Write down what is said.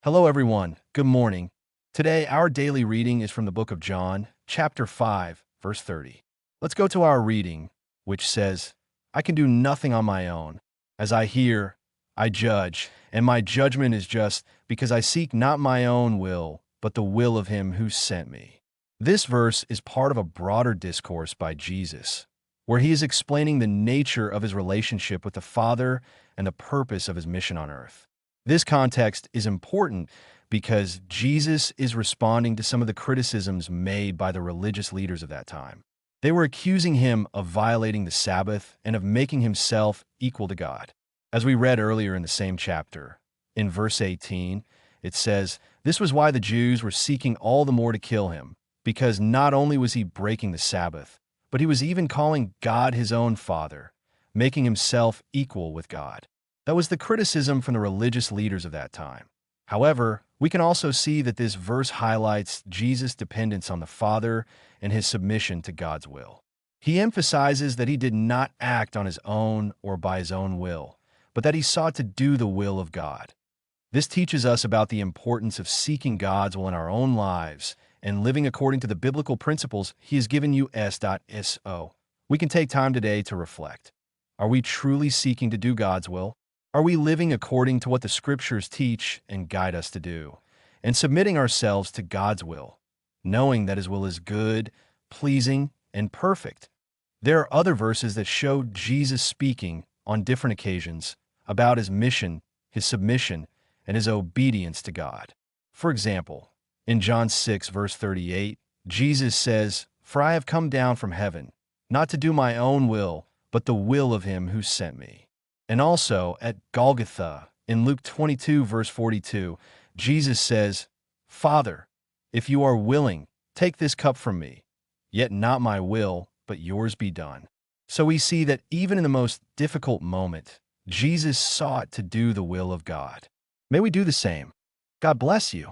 Hello, everyone. Good morning. Today, our daily reading is from the book of John, chapter 5, verse 30. Let's go to our reading, which says, I can do nothing on my own. As I hear, I judge, and my judgment is just because I seek not my own will, but the will of him who sent me. This verse is part of a broader discourse by Jesus, where he is explaining the nature of his relationship with the Father and the purpose of his mission on earth. This context is important because Jesus is responding to some of the criticisms made by the religious leaders of that time. They were accusing him of violating the Sabbath and of making himself equal to God. As we read earlier in the same chapter, in verse 18, it says, "This was why the Jews were seeking all the more to kill him, because not only was he breaking the Sabbath, but he was even calling God his own Father, making himself equal with God." That was the criticism from the religious leaders of that time. However, we can also see that this verse highlights Jesus' dependence on the Father and his submission to God's will. He emphasizes that he did not act on his own or by his own will, but that he sought to do the will of God. This teaches us about the importance of seeking God's will in our own lives and living according to the biblical principles he has given you. So, we can take time today to reflect. Are we truly seeking to do God's will? Are we living according to what the Scriptures teach and guide us to do, and submitting ourselves to God's will, knowing that his will is good, pleasing, and perfect? There are other verses that show Jesus speaking on different occasions about his mission, his submission, and his obedience to God. For example, in John 6, verse 38, Jesus says, "For I have come down from heaven, not to do my own will, but the will of him who sent me." And also at Golgotha, in Luke 22, verse 42, Jesus says, "Father, if you are willing, take this cup from me, yet not my will, but yours be done." So we see that even in the most difficult moment, Jesus sought to do the will of God. May we do the same. God bless you.